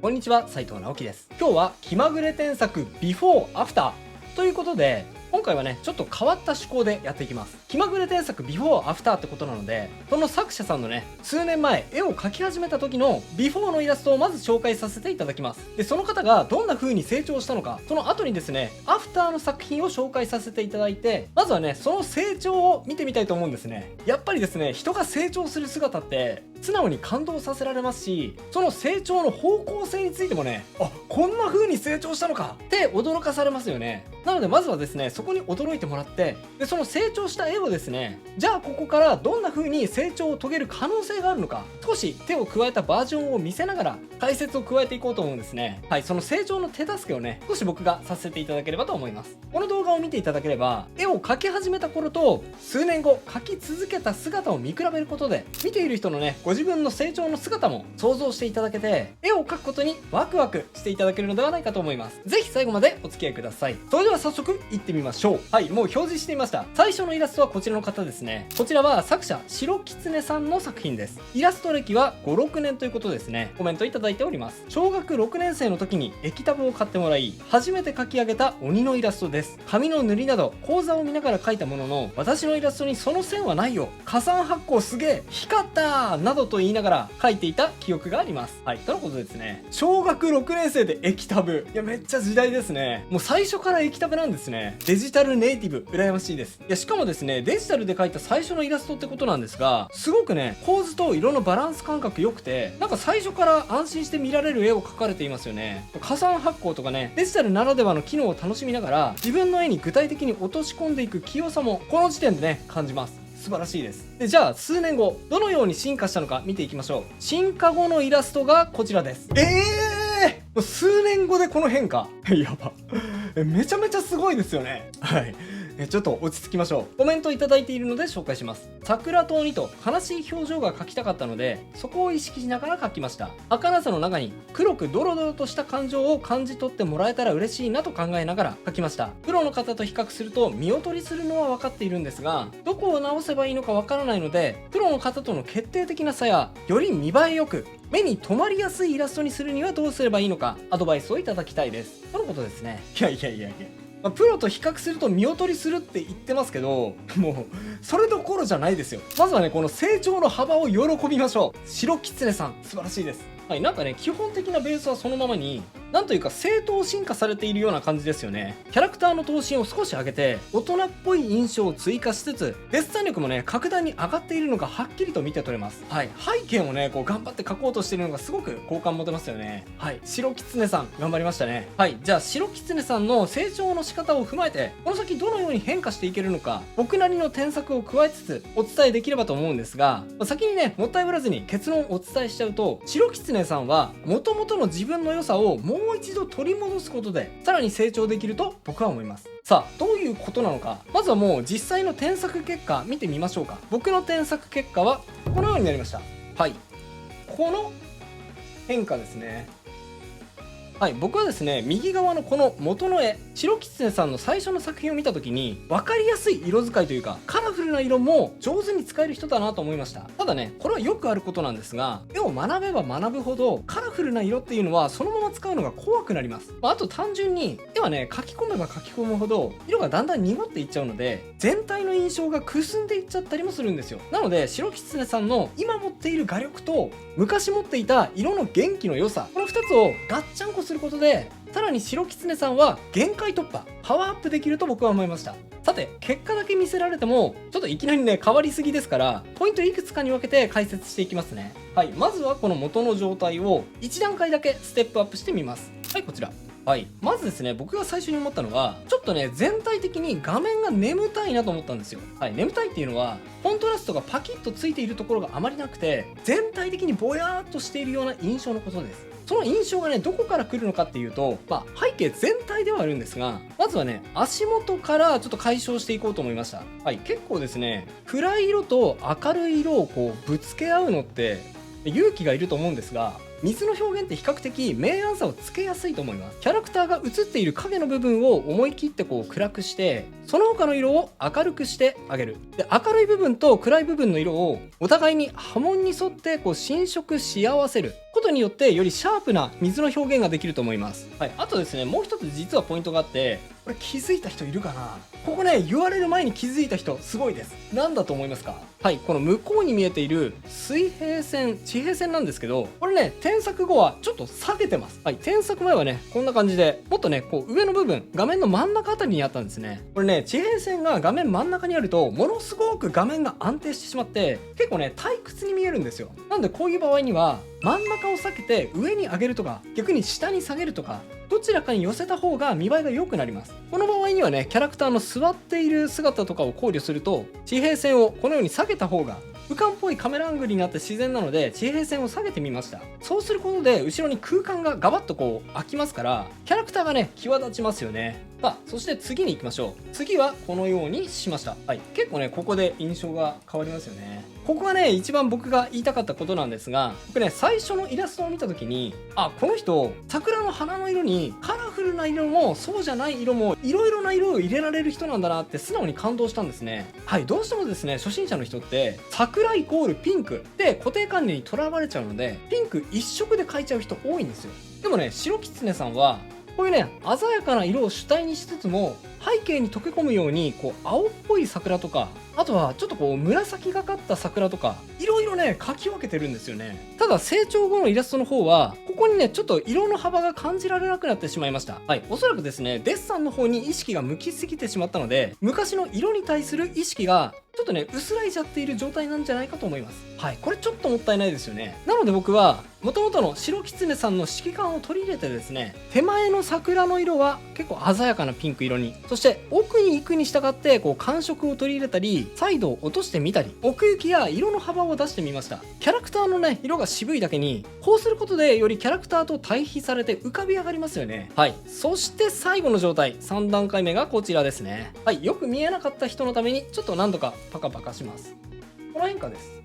こんにちは、斉藤直樹です。今日は気まぐれ添削ビフォーアフターということで、今回はねちょっと変わった趣向でやっていきます。気まぐれ添削ビフォーアフターってことなので、その作者さんのね数年前絵を描き始めた時のビフォーのイラストをまず紹介させていただきます。でその方がどんな風に成長したのか、その後にですねアフターの作品を紹介させていただいて、まずはねその成長を見てみたいと思うんですね。やっぱりですね、人が成長する姿って素直に感動させられますし、その成長の方向性についてもね、こんな風に成長したのかって驚かされますよね。なのでまずはですねそこに驚いてもらって、でその成長した絵をですね、じゃあここからどんな風に成長を遂げる可能性があるのか、少し手を加えたバージョンを見せながら解説を加えていこうと思うんですね。はい、その成長の手助けをね少し僕がさせていただければと思います。この動画を見ていただければ、絵を描き始めた頃と数年後描き続けた姿を見比べることで、見ている人のねご自分の成長の姿も想像していただけて、絵を描くことにワクワクしていただけるのではないかと思います。ぜひ最後までお付き合いください。それでは早速いってみましょう。はい、もう表示していました。最初のイラストはこちらの方ですね。こちらは作者白狐さんの作品です。イラスト歴は5、6年ということですね。コメントいただいております。小学6年生の時に液タブを買ってもらい、初めて描き上げた鬼のイラストです。紙の塗りなど講座を見ながら描いたものの、私のイラストにその線はないよ、加算発光すげえ、光ったなどと言いながら描いていた記憶があります。はい、とのことですね。小学6年生で液タブ、いやめっちゃ時代ですね。もう最初から液タブなんですね。デジタルネイティブ羨ましいです。いやしかもですね、デジタルで描いた最初のイラストってことなんですが、すごくね構図と色のバランス感覚良くて、なんか最初から安心して見られる絵を描かれていますよね。加算発光とかね、デジタルならではの機能を楽しみながら自分の絵に具体的に落とし込んでいく器用さもこの時点でね感じます。素晴らしいです。でじゃあ数年後どのように進化したのか見ていきましょう。進化後のイラストがこちらです。もう数年後でこの変化やばめちゃめちゃすごいですよね。はい、ちょっと落ち着きましょう。コメントいただいているので紹介します。桜と鬼と悲しい表情が描きたかったので、そこを意識しながら描きました。儚さの中に黒くドロドロとした感情を感じ取ってもらえたら嬉しいなと考えながら描きました。プロの方と比較すると見劣りするのは分かっているんですが、どこを直せばいいのか分からないので、プロの方との決定的な差や、より見栄えよく目に留まりやすいイラストにするにはどうすればいいのか、アドバイスをいただきたいです。とのことですね。いやプロと比較すると見劣りするって言ってますけど、もうそれどころじゃないですよ。まずはねこの成長の幅を喜びましょう。白狐さん素晴らしいです。はい、なんかね基本的なベースはそのままに、なんというか正当進化されているような感じですよね。キャラクターの頭身を少し上げて大人っぽい印象を追加しつつ、デッサン力もね格段に上がっているのがはっきりと見て取れます。はい、背景もねこう頑張って描こうとしているのがすごく好感持てますよね。はい、白狐さん頑張りましたね。はい、じゃあ白狐さんの成長の仕方を踏まえて、この先どのように変化していけるのか、僕なりの添削を加えつつお伝えできればと思うんですが、先にねもったいぶらずに結論をお伝えしちゃうと、白狐さんは元々の自分の良さをもう一度取り戻すことでさらに成長できると僕は思います。さあどういうことなのか、まずはもう実際の添削結果見てみましょうか。僕の添削結果はこのようになりました。はい、この変化ですね。はい、僕はですね右側のこの元の絵、白狐さんの最初の作品を見た時に分かりやすい色使いというかカラフルな色も上手に使える人だなと思いました。ただねこれはよくあることなんですが、絵を学べば学ぶほどカラフルな色っていうのはそのまま使うのが怖くなります。あと単純に絵はね描き込めば描き込むほど色がだんだん濁っていっちゃうので、全体の印象がくすんでいっちゃったりもするんですよ。なので白狐さんの今持っている画力と昔持っていた色の元気の良さ、この2つをガッチャンコすることで、さらに白狐さんは限界突破、パワーアップできると僕は思いました。さて結果だけ見せられてもちょっといきなりね変わりすぎですから、ポイントいくつかに分けて解説していきますね。はい、まずはこの元の状態を1段階だけステップアップしてみます。はい、こちら。はい、まずですね僕が最初に思ったのは、ちょっとね全体的に画面が眠たいなと思ったんですよ。はい、眠たいっていうのはコントラストがパキッとついているところがあまりなくて、全体的にぼやーっとしているような印象のことです。その印象がねどこから来るのかっていうと、背景全体ではあるんですが、まずはね足元からちょっと解消していこうと思いました。はい、結構ですね暗い色と明るい色をこうぶつけ合うのって勇気がいると思うんですが、水の表現って比較的明暗さをつけやすいと思います。キャラクターが映っている影の部分を思い切ってこう暗くして、その他の色を明るくしてあげる。で、明るい部分と暗い部分の色をお互いに波紋に沿ってこう侵食し合わせるこことによってよりシャープな水の表現ができると思います。はい、あとですね、もう一つ実はポイントがあって、これ気づいた人いるかな。ここね、言われる前に気づいた人すごいです。何だと思いますか？はい、この向こうに見えている水平線、地平線なんですけど、これね、添削後はちょっと下げてます。はい、添削前はね、こんな感じで、もっとね、こう上の部分、画面の真ん中あたりにあったんですね。これね、地平線が画面真ん中にあると、ものすごく画面が安定してしまって、結構ね、退屈に見えるんですよ。なんでこういう場合には、真ん中を避けて上に上げるとか、逆に下に下げるとか、どちらかに寄せた方が見栄えが良くなります。この場合にはね、キャラクターの座っている姿とかを考慮すると、地平線をこのように下げた方が俯瞰っぽいカメラアングルになって自然なので、地平線を下げてみました。そうすることで後ろに空間がガバッとこう空きますから、キャラクターがね、際立ちますよね。さあ、そして次に行きましょう。次はこのようにしました。はい、結構ね、ここで印象が変わりますよね。ここがね、一番僕が言いたかったことなんですが、僕ね、最初のイラストを見た時に、あ、この人桜の花の色にカラフルな色もそうじゃない色もいろいろな色を入れられる人なんだなって素直に感動したんですね。はい、どうしてもですね、初心者の人って桜イコールピンクで固定観念にとらわれちゃうので、ピンク一色で描いちゃう人多いんですよ。でもね、白キツネさんはこういうね、鮮やかな色を主体にしつつも、背景に溶け込むようにこう青っぽい桜とか、あとはちょっとこう紫がかった桜とか、いろいろね、描き分けてるんですよね。ただ成長後のイラストの方は、ここにね、ちょっと色の幅が感じられなくなってしまいました。はい、おそらくですね、デッサンの方に意識が向きすぎてしまったので、昔の色に対する意識がちょっとね、薄らいじゃっている状態なんじゃないかと思います。はい、これちょっともったいないですよね。なので僕は元々の白キツネさんの指揮感を取り入れてですね、手前の桜の色は結構鮮やかなピンク色に、そして奥に行くに従ってこう感触を取り入れたり、サイドを落としてみたり、奥行きや色の幅を出してみました。キャラクターのね、色が渋いだけに、こうすることでよりキャラクターと対比されて浮かび上がりますよね。はい、そして最後の状態、3段階目がこちらですね。はい、よく見えなかった人のためにちょっと何度かパカパカします。この変化です。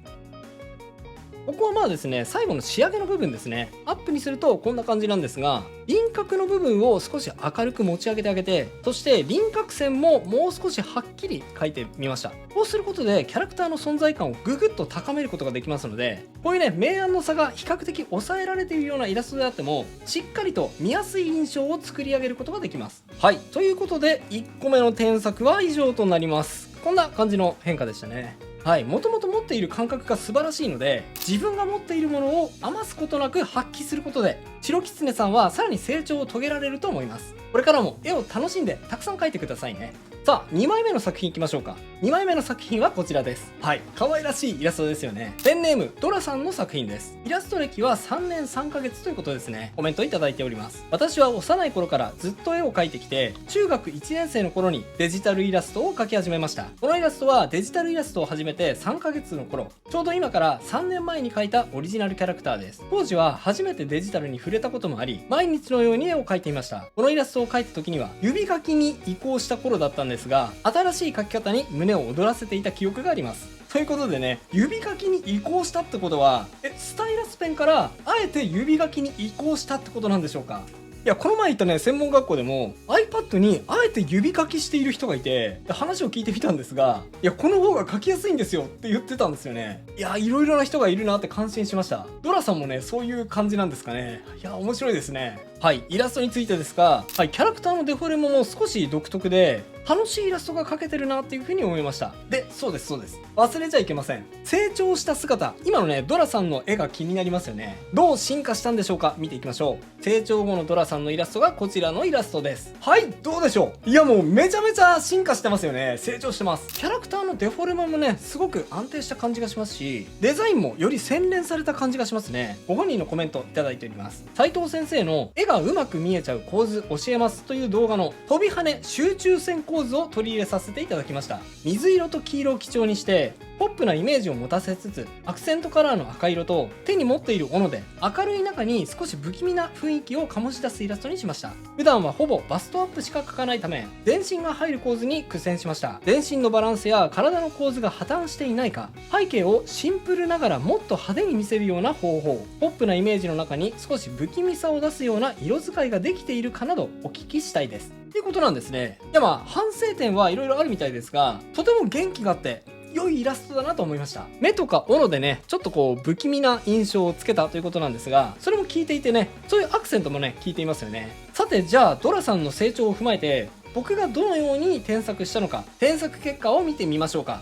ここはまあですね、最後の仕上げの部分ですね。アップにするとこんな感じなんですが、輪郭の部分を少し明るく持ち上げてあげて、そして輪郭線ももう少しはっきり描いてみました。こうすることでキャラクターの存在感をぐぐっと高めることができますので、こういうね、明暗の差が比較的抑えられているようなイラストであっても、しっかりと見やすい印象を作り上げることができます。はい、ということで1個目の添削は以上となります。こんな感じの変化でしたね。はい、もともと持っている感覚が素晴らしいので、自分が持っているものを余すことなく発揮することで、白キツネさんはさらに成長を遂げられると思います。これからも絵を楽しんでたくさん描いてくださいね。さあ、2枚目の作品いきましょうか。2枚目の作品はこちらです。はい、可愛らしいイラストですよね。ペンネームドラさんの作品です。イラスト歴は3年3ヶ月ということですね。コメントいただいております。私は幼い頃からずっと絵を描いてきて、中学1年生の頃にデジタルイラストを描き始めました。このイラストはデジタルイラストを始めて3ヶ月の頃、ちょうど今から3年前に描いたオリジナルキャラクターです。当時は初めてデジタルに触れたこともあり、毎日のように絵を描いていました。このイラストを描いた時には指書きに移行した頃だったんですが、新しい描き方に胸を躍らせていた記憶があります。ということでね、指書きに移行したってことは、スタイラスペンからあえて指書きに移行したってことなんでしょうか。いや、この前行ったね、専門学校でも iPad にあえて指書きしている人がいて、話を聞いてみたんですが、いや、この方が書きやすいんですよって言ってたんですよね。いや、いろいろな人がいるなって感心しました。ドラさんもね、そういう感じなんですかね。いや、面白いですね。はい、イラストについてですが、はい、キャラクターのデフォルメも少し独特で、楽しいイラストが描けてるなっていう風に思いました。で、そうです。忘れちゃいけません。成長した姿。今のね、ドラさんの絵が気になりますよね。どう進化したんでしょうか。見ていきましょう。成長後のドラさんのイラストがこちらのイラストです。はい、どうでしょう。いや、もうめちゃめちゃ進化してますよね。成長してます。キャラクターのデフォルメもね、すごく安定した感じがしますし、デザインもより洗練された感じがしますね。ご本人のコメントいただいております。斉藤先生の絵がうまく見えちゃう構図教えますという動画の飛び跳ね集中線構図を取り入れさせていただきました。水色と黄色を基調にしてポップなイメージを持たせつつ、アクセントカラーの赤色と手に持っている斧で明るい中に少し不気味な雰囲気を醸し出すイラストにしました。普段はほぼバストアップしか描かないため、全身が入る構図に苦戦しました。全身のバランスや体の構図が破綻していないか、背景をシンプルながらもっと派手に見せるような方法、ポップなイメージの中に少し不気味さを出すような色使いができているかなどお聞きしたいです。っていうことなんですね。いや、まあ反省点はいろいろあるみたいですが、とても元気があって良いイラストだなと思いました。目とか斧でね、ちょっとこう不気味な印象をつけたということなんですが、それも効いていてね、そういうアクセントもね、効いていますよね。さて、じゃあドラさんの成長を踏まえて、僕がどのように添削したのか、添削結果を見てみましょうか。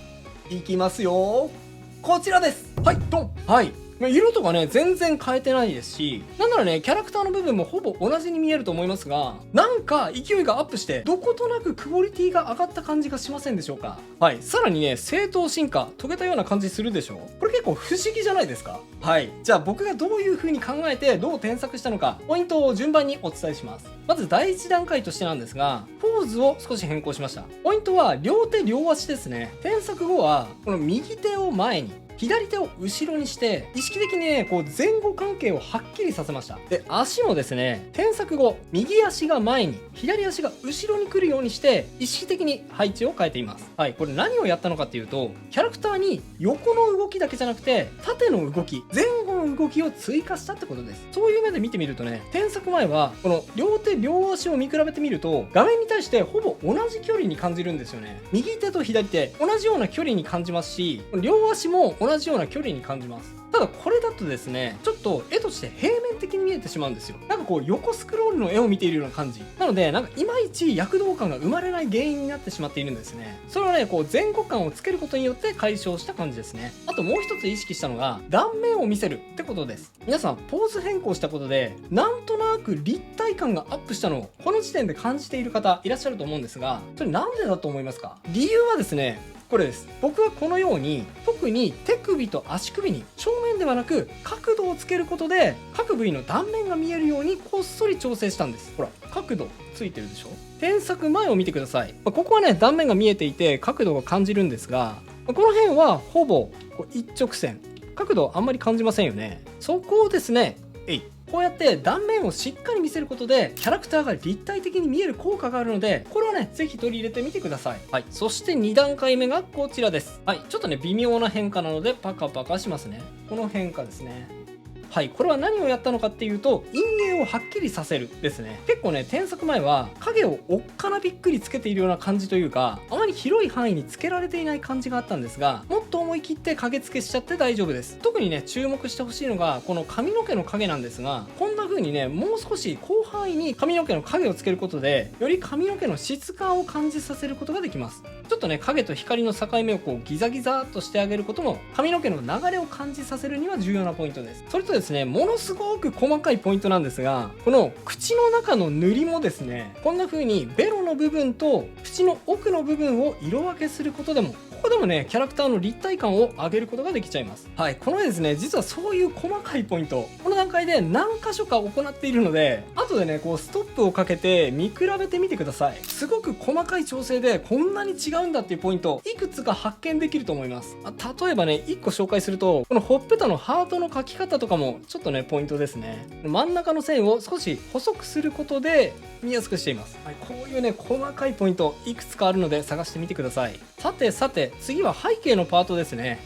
いきますよ。こちらです。はい、ドン。はい。色とかね、全然変えてないですし、なんならね、キャラクターの部分もほぼ同じに見えると思いますが、なんか勢いがアップして、どことなくクオリティが上がった感じがしませんでしょうか。はい。さらにね、正当進化、遂げたような感じするでしょう。これ結構不思議じゃないですか。はい。じゃあ僕がどういう風に考えて、どう添削したのか、ポイントを順番にお伝えします。まず第一段階としてなんですが、ポーズを少し変更しました。ポイントは両手両足ですね。添削後は、この右手を前に、左手を後ろにして意識的にねこう前後関係をはっきりさせました。で足もですね、添削後右足が前に左足が後ろに来るようにして意識的に配置を変えています。はい、これ何をやったのかっていうと、キャラクターに横の動きだけじゃなくて縦の動き、前後の動きを追加したってことです。そういう目で見てみるとね、添削前はこの両手両足を見比べてみると画面に対してほぼ同じ距離に感じるんですよね。右手と左手同じような距離に感じますし、両足も同じような距離に感じます。ただこれだとですね、ちょっと絵として平面的に見えてしまうんですよ。なんかこう横スクロールの絵を見ているような感じなので、なんかいまいち躍動感が生まれない原因になってしまっているんですね。それはね、こう前後感をつけることによって解消した感じですね。あともう一つ意識したのが断面を見せるってことです。皆さんポーズ変更したことでなんとなく立体感がアップしたのをこの時点で感じている方いらっしゃると思うんですが、それなんでだと思いますか？理由はですね、これです。僕はこのように特に手首と足首に正面ではなく角度をつけることで各部位の断面が見えるようにこっそり調整したんです。ほら角度ついてるでしょ。添削前を見てください。ここはね断面が見えていて角度が感じるんですが、この辺はほぼ一直線、角度あんまり感じませんよね。そこをですね、こうやって断面をしっかり見せることでキャラクターが立体的に見える効果があるので、これはねぜひ取り入れてみてください。はい、そして2段階目がこちらです。はい、ちょっとね微妙な変化なのでパカパカしますね。この変化ですね。はい、これは何をやったのかっていうと、陰影をはっきりさせるですね。結構ね添削前は影をおっかなびっくりつけているような感じというか、あまり広い範囲につけられていない感じがあったんですが、もっと思い切って影付けしちゃって大丈夫です。特にね注目してほしいのがこの髪の毛の影なんですが、こんな風にねもう少し広範囲に髪の毛の影をつけることでより髪の毛の質感を感じさせることができます。ちょっとね影と光の境目をこうギザギザっとしてあげることも髪の毛の流れを感じさせるには重要なポイントです。それとですね、ものすごく細かいポイントなんですが、この口の中の塗りもですね、こんな風にベロの部分と口の奥の部分を色分けすることでも、ここでもねキャラクターの立体感を上げることができちゃいます。はい、この絵ですね、実はそういう細かいポイントこの段階で何箇所か行っているので、後でねこうストップをかけて見比べてみてください。すごく細かい調整でこんなに違うんだっていうポイントいくつか発見できると思います。例えばね1個紹介すると、このほっぺたのハートの描き方とかもちょっとねポイントですね。真ん中の線を少し細くすることで見やすくしています。はい、こういうね細かいポイントいくつかあるので探してみてください。さて次は背景のパートですね。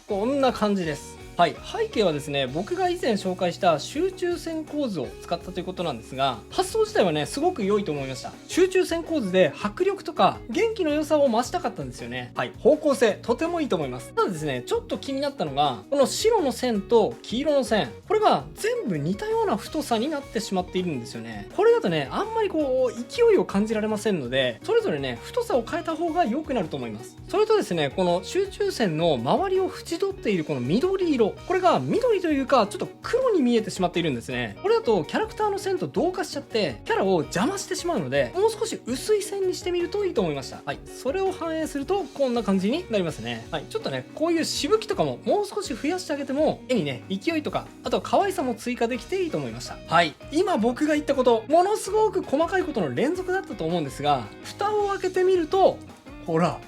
こんな感じです。はい、背景はですね、僕が以前紹介した集中線構図を使ったということなんですが、発想自体はねすごく良いと思いました。集中線構図で迫力とか元気の良さを増したかったんですよね。はい、方向性とてもいいと思います。ただですね、ちょっと気になったのがこの白の線と黄色の線、これが全部似たような太さになってしまっているんですよね。これだとねあんまりこう勢いを感じられませんので、それぞれね太さを変えた方が良くなると思います。それとですね、この集中線の周りを縁取っているこの緑色、これが緑というかちょっと黒に見えてしまっているんですね。これだとキャラクターの線と同化しちゃってキャラを邪魔してしまうので、もう少し薄い線にしてみるといいと思いました。はい、それを反映するとこんな感じになりますね。はい、ちょっとねこういうしぶきとかももう少し増やしてあげても絵にね勢いとか、あとは可愛さも追加できていいと思いました。はい、今僕が言ったことものすごく細かいことの連続だったと思うんですが、蓋を開けてみるとほら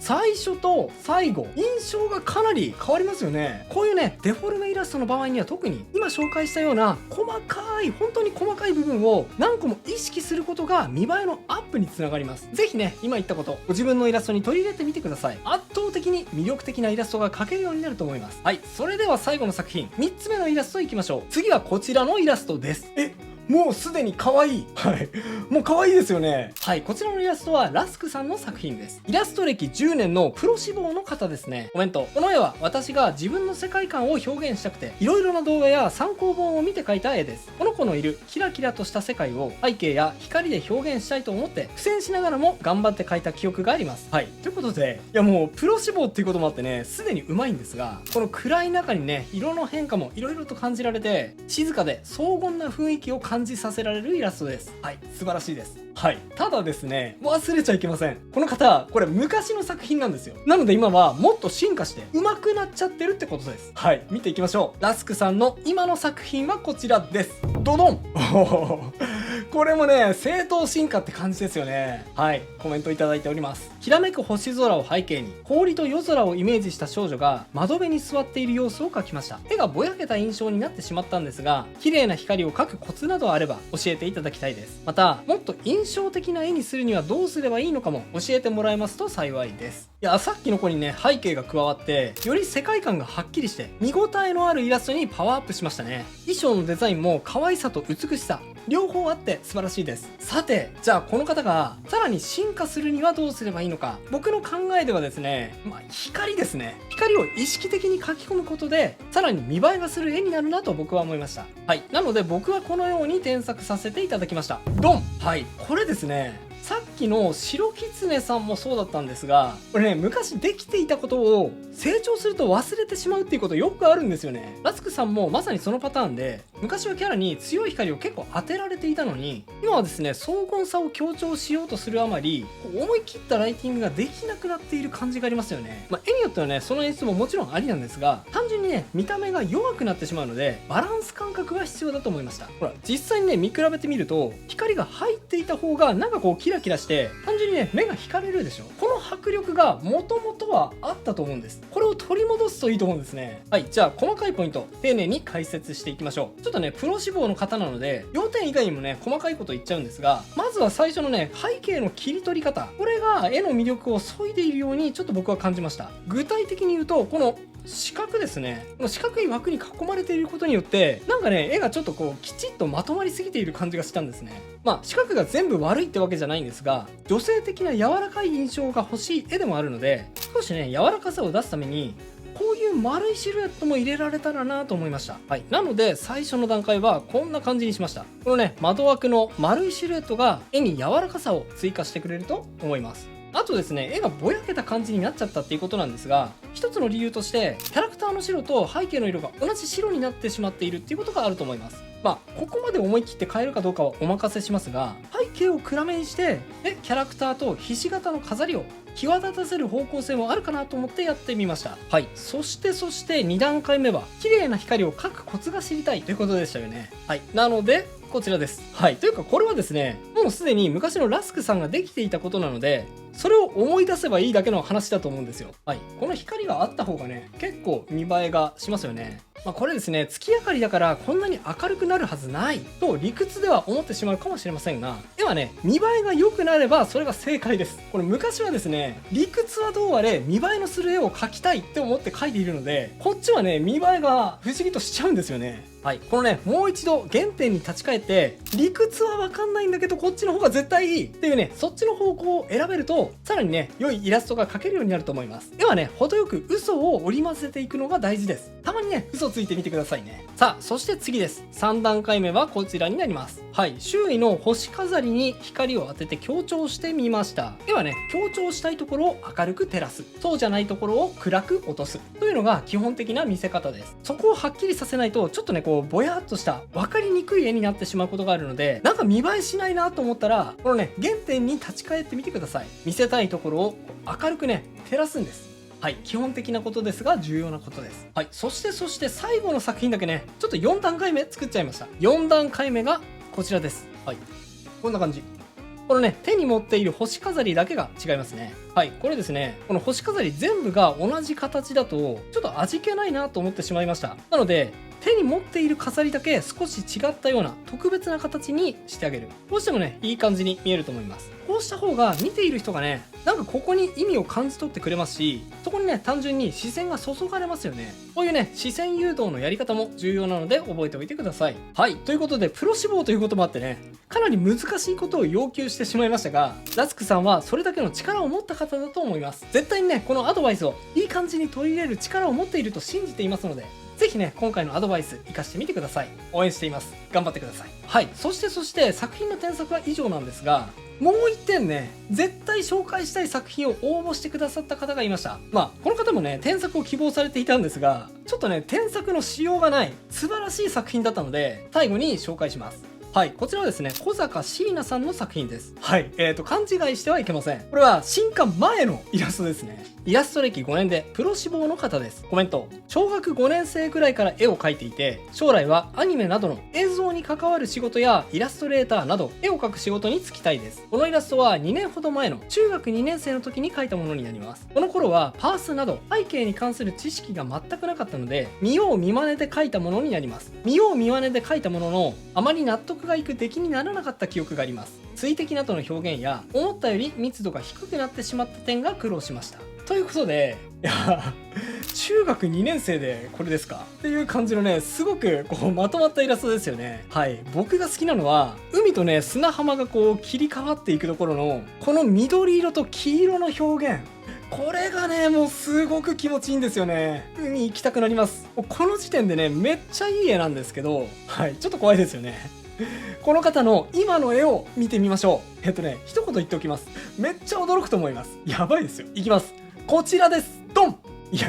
最初と最後印象がかなり変わりますよね。こういうねデフォルメイラストの場合には特に今紹介したような細かい本当に細かい部分を何個も意識することが見栄えのアップにつながります。ぜひね今言ったことご自分のイラストに取り入れてみてください。圧倒的に魅力的なイラストが描けるようになると思います。はい、それでは最後の作品3つ目のイラストいきましょう。次はこちらのイラストです。もうすでに可愛い。はい。もう可愛いですよね。はい。こちらのイラストはラスクさんの作品です。イラスト歴10年のプロ志望の方ですね。コメント。この絵は私が自分の世界観を表現したくて、いろいろな動画や参考本を見て描いた絵です。この子のいるキラキラとした世界を背景や光で表現したいと思って苦戦しながらも頑張って描いた記憶があります。はい。ということで、いやもうプロ志望っていうこともあってね、すでに上手いんですが、この暗い中にね、色の変化もいろいろと感じられて、静かで荘厳な雰囲気を感じさせられるイラストです。はい。素晴らしいです。はい。ただですね、忘れちゃいけません。この方、これ昔の作品なんですよ。なので今はもっと進化して上手くなっちゃってるってことです。はい。見ていきましょう。ラスクさんの今の作品はこちらです。ドドンこれもね、正当進化って感じですよね。はい。コメントいただいております。きらめく星空を背景に、氷と夜空をイメージした少女が窓辺に座っている様子を描きました。絵がぼやけた印象になってしまったんですが、綺麗な光を描くコツなどあれば教えていただきたいです。また、もっと印象的な絵にするにはどうすればいいのかも教えてもらえますと幸いです。いや、さっきの子にね、背景が加わって、より世界観がはっきりして、見応えのあるイラストにパワーアップしましたね。衣装のデザインも可愛さと美しさ、両方あって素晴らしいです。さて、じゃあこの方がさらに進化するにはどうすればいいのか。僕の考えではですね、光ですね。光を意識的に描き込むことで、さらに見栄えがする絵になるなと僕は思いました。はい。なので僕はこのように添削させていただきました。ドン。はい。これですね、さっきの白キツネさんもそうだったんですが、これね、昔できていたことを成長すると忘れてしまうっていうことよくあるんですよね。ラスクさんもまさにそのパターンで、昔はキャラに強い光を結構当てられていたのに、今はですね、荘厳さを強調しようとするあまり、思い切ったライティングができなくなっている感じがありますよね。絵によってはね、その演出ももちろんありなんですが、単純にね、見た目が弱くなってしまうので、バランス感覚が必要だと思いました。ほら、実際にね、見比べてみると、光が入っていた方がなんかこうキラキラして、単純にね、目が惹かれるでしょ。この迫力が元々はあったと思うんです。これを取り戻すといいと思うんですね。はい、じゃあ細かいポイント、丁寧に解説していきましょう。ちょっとね、プロ志望の方なので、要点以外にもね、細かいこと言っちゃうんですが、まずは最初のね、背景の切り取り方。これが絵の魅力を削いでいるように、ちょっと僕は感じました。具体的に言うと、この四角ですね。この四角い枠に囲まれていることによって、なんかね、絵がちょっとこう、きちっとまとまりすぎている感じがしたんですね。四角が全部悪いってわけじゃないんですが、女性的な柔らかい印象が欲しい絵でもあるので、少しね、柔らかさを出すために、こういう丸いシルエットも入れられたらなと思いました。はい。なので、最初の段階はこんな感じにしました。このね、窓枠の丸いシルエットが絵に柔らかさを追加してくれると思います。あとですね、絵がぼやけた感じになっちゃったっていうことなんですが、一つの理由として、キャラクターの白と背景の色が同じ白になってしまっているっていうことがあると思います。ここまで思い切って変えるかどうかはお任せしますが、背景を暗めにして、キャラクターとひし形の飾りを際立たせる方向性もあるかなと思ってやってみました。はい。そして2段階目は、綺麗な光を描くコツが知りたいということでしたよね。はい。なので、こちらです。はい。というか、これはですね、もうすでに昔のラスクさんができていたことなので、それを思い出せばいいだけの話だと思うんですよ。はい。この光があった方がね、結構見栄えがしますよね。これですね、月明かりだからこんなに明るくなるはずないと理屈では思ってしまうかもしれませんが、絵はね、見栄えが良くなればそれが正解です。これ昔はですね、理屈はどうあれ見栄えのする絵を描きたいって思って描いているので、こっちはね、見栄えが不思議としちゃうんですよね。はい。このね、もう一度原点に立ち返って、理屈はわかんないんだけど、こっちの方が絶対いいっていうね、そっちの方向を選べると、さらにね、良いイラストが描けるようになると思います。絵はね、程よく嘘を織り交ぜていくのが大事です。たまにね、嘘ついてみてくださいね。さあ、そして次です。3段階目はこちらになります。はい。周囲の星飾りに光を当てて強調してみました。絵はね、強調したいところを明るく照らす。そうじゃないところを暗く落とす。というのが基本的な見せ方です。そこをはっきりさせないと、ちょっとね、ぼやっとした分かりにくい絵になってしまうことがあるので、なんか見栄えしないなと思ったら、このね、原点に立ち返ってみてください。見せたいところを明るくね、照らすんです。はい。基本的なことですが、重要なことです。はい。そして最後の作品だけね、ちょっと4段階目作っちゃいました。4段階目がこちらです。はい。こんな感じ。このね、手に持っている星飾りだけが違いますね。はい。これですね、この星飾り全部が同じ形だと、ちょっと味気ないなと思ってしまいました。なので、手に持っている飾りだけ少し違ったような特別な形にしてあげる。どうしてもね、いい感じに見えると思います。こうした方が見ている人がね、なんかここに意味を感じ取ってくれますし、そこにね、単純に視線が注がれますよね。こういうね、視線誘導のやり方も重要なので覚えておいてください。はい、ということで、プロ志望ということもあってね、かなり難しいことを要求してしまいましたが、ラスクさんはそれだけの力を持った方だと思います。絶対にね、このアドバイスをいい感じに取り入れる力を持っていると信じていますので、ぜひね、今回のアドバイス活かしてみてください。応援しています。頑張ってください。はい、そして作品の添削は以上なんですが、もう一点ね、絶対紹介したい作品を応募してくださった方がいました。この方もね、添削を希望されていたんですが、ちょっとね、添削のしようがない素晴らしい作品だったので、最後に紹介します。はい、こちらはですね、小坂椎名さんの作品です。はい、勘違いしてはいけません。これは新刊前のイラストですね。イラスト歴5年でプロ志望の方です。コメント。小学5年生くらいから絵を描いていて、将来はアニメなどの映像に関わる仕事やイラストレーターなど絵を描く仕事に就きたいです。このイラストは2年ほど前の中学2年生の時に描いたものになります。この頃はパースなど背景に関する知識が全くなかったので、見よう見まねで描いたものになります。見よう見まねで描いたものの、あまり納得がいく出来にならなかった記憶があります。水滴などの表現や思ったより密度が低くなってしまった点が苦労しました。ということで、いや中学2年生でこれですかっていう感じのね、すごくこうまとまったイラストですよね。はい、僕が好きなのは海とね、砂浜がこう切り替わっていくところのこの緑色と黄色の表現、これがね、もうすごく気持ちいいんですよね。海行きたくなります。この時点でね、めっちゃいい絵なんですけど、はい、ちょっと怖いですよね。この方の今の絵を見てみましょう。一言言っておきます。めっちゃ驚くと思います。やばいですよ。いきます。こちらです。ドン。いや、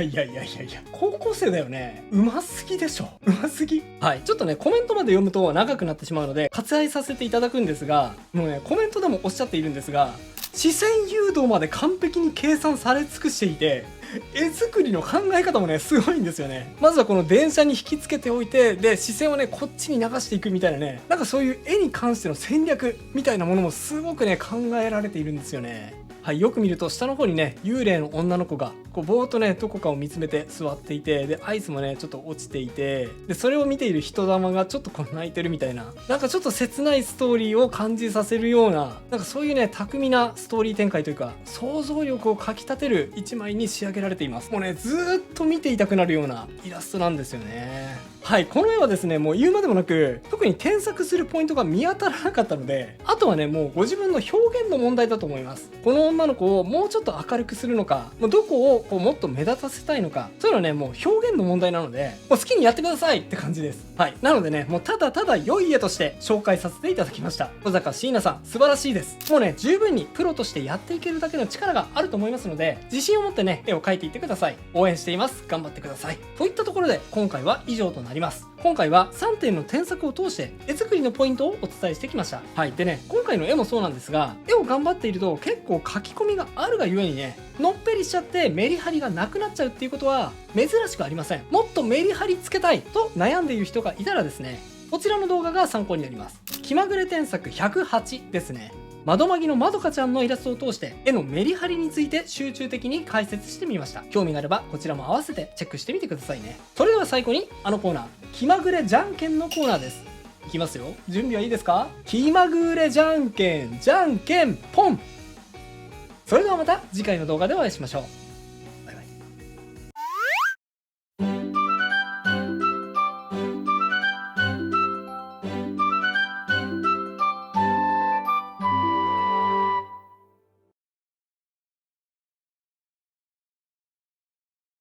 高校生だよね。うますぎでしょ。うますぎ。はい、ちょっとね、コメントまで読むと長くなってしまうので割愛させていただくんですが、もうね、コメントでもおっしゃっているんですが、視線誘導まで完璧に計算され尽くしていて、絵作りの考え方もね、すごいんですよね。まずはこの電車に引き付けておいて、で視線をね、こっちに流していくみたいなね、なんかそういう絵に関しての戦略みたいなものもすごくね、考えられているんですよね。はい、よく見ると下の方にね、幽霊の女の子がこうぼーっとね、どこかを見つめて座っていて、でアイスもね、ちょっと落ちていて、でそれを見ている人玉がちょっとこう泣いてるみたいな、なんかちょっと切ないストーリーを感じさせるような、なんかそういうね、巧みなストーリー展開というか想像力をかきたてる一枚に仕上げられています。もうね、ずーっと見ていたくなるようなイラストなんですよね。はい、この絵はですね、もう言うまでもなく、特に添削するポイントが見当たらなかったので、あとはね、もうご自分の表現の問題だと思います。この女の子をもうちょっと明るくするのか、もうどこをこうもっと目立たせたいのか、そういうのはね、もう表現の問題なので、もう好きにやってくださいって感じです。はい、なのでね、もうただただ良い絵として紹介させていただきました。小坂椎名さん、素晴らしいです。もうね、十分にプロとしてやっていけるだけの力があると思いますので、自信を持ってね、絵を描いていってください。応援しています。頑張ってください。といったところで、今回は以上となります。今回は3点の添削を通して絵作りのポイントをお伝えしてきました。はい、でね、今回の絵もそうなんですが、絵を頑張っていると結構書き込みがあるがゆえにね、のっぺりしちゃってメリハリがなくなっちゃうっていうことは珍しくありません。もっとメリハリつけたいと悩んでいる人がいたらですね、こちらの動画が参考になります。気まぐれ添削108ですね。窓まぎのまどかちゃんのイラストを通して絵のメリハリについて集中的に解説してみました。興味があればこちらも合わせてチェックしてみてくださいね。それでは最後にあのコーナー、気まぐれじゃんけんのコーナーです。いきますよ。準備はいいですか？気まぐれじゃんけんじゃんけんポン。それではまた次回の動画でお会いしましょう。